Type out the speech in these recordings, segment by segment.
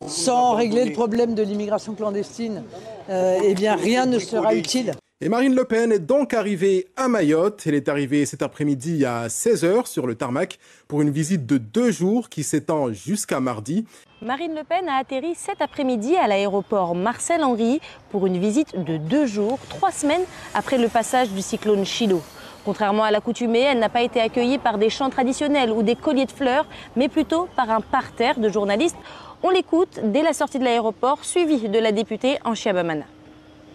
Sans régler le problème de l'immigration clandestine, eh bien rien ne sera utile. Et Marine Le Pen est donc arrivée à Mayotte. Elle est arrivée cet après-midi à 16h sur le tarmac pour une visite de 2 jours qui s'étend jusqu'à mardi. Marine Le Pen a atterri cet après-midi à l'aéroport Marcel Henry pour une visite de 2 jours, 3 semaines après le passage du cyclone Chido. Contrairement à l'accoutumée, elle n'a pas été accueillie par des chants traditionnels ou des colliers de fleurs, mais plutôt par un parterre de journalistes. On l'écoute dès la sortie de l'aéroport, suivi de la députée Anchia Bamana.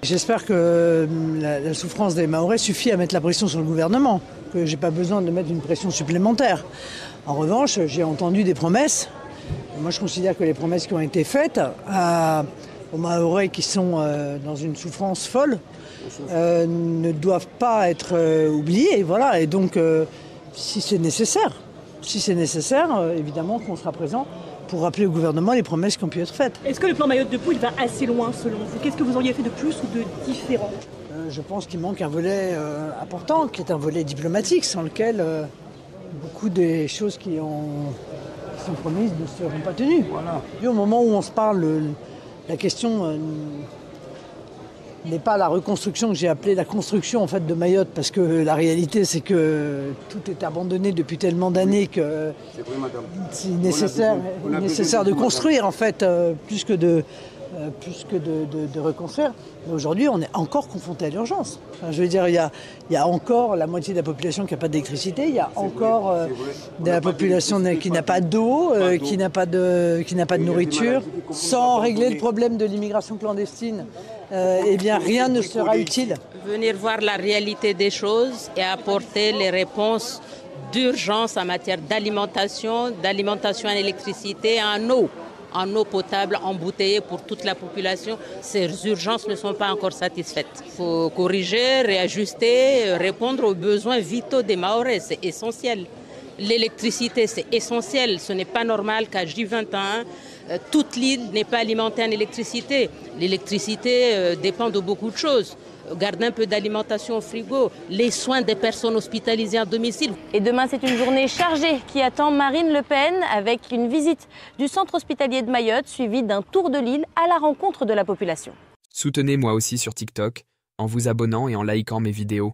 J'espère que la souffrance des Mahorais suffit à mettre la pression sur le gouvernement, que je n'ai pas besoin de mettre une pression supplémentaire. En revanche, j'ai entendu des promesses. Moi, je considère que les promesses qui ont été faites aux Mahorais qui sont dans une souffrance folle ne doivent pas être oubliées. Voilà. Et donc, si c'est nécessaire, évidemment qu'on sera présent pour rappeler au gouvernement les promesses qui ont pu être faites. Est-ce que le plan Mayotte 2.0 va assez loin selon vous? Qu'est-ce que vous auriez fait de plus ou de différent? Je pense qu'il manque un volet important, qui est un volet diplomatique, sans lequel beaucoup des choses qui sont promises ne seront pas tenues. Voilà. Et au moment où on se parle, la question n'est pas la reconstruction que j'ai appelée la construction en fait, de Mayotte, parce que la réalité c'est que tout est abandonné depuis tellement d'années que c'est nécessaire de construire en fait, plus que de reconstruire. Mais aujourd'hui, on est encore confronté à l'urgence. Enfin, je veux dire, il y a encore la moitié de la population qui n'a pas d'électricité, il y a encore de la population qui n'a pas d'eau, qui n'a pas de nourriture. Sans régler le problème de l'immigration clandestine, eh bien rien ne sera utile. Venir voir la réalité des choses et apporter les réponses d'urgence en matière d'alimentation en électricité, en eau potable, embouteillée pour toute la population. Ces urgences ne sont pas encore satisfaites. Il faut corriger, réajuster, répondre aux besoins vitaux des Mahorais, c'est essentiel. L'électricité, c'est essentiel. Ce n'est pas normal qu'à J21, toute l'île n'est pas alimentée en électricité. L'électricité dépend de beaucoup de choses. Garder un peu d'alimentation au frigo, les soins des personnes hospitalisées à domicile. Et demain, c'est une journée chargée qui attend Marine Le Pen avec une visite du centre hospitalier de Mayotte suivie d'un tour de l'île à la rencontre de la population. Soutenez-moi aussi sur TikTok en vous abonnant et en likant mes vidéos.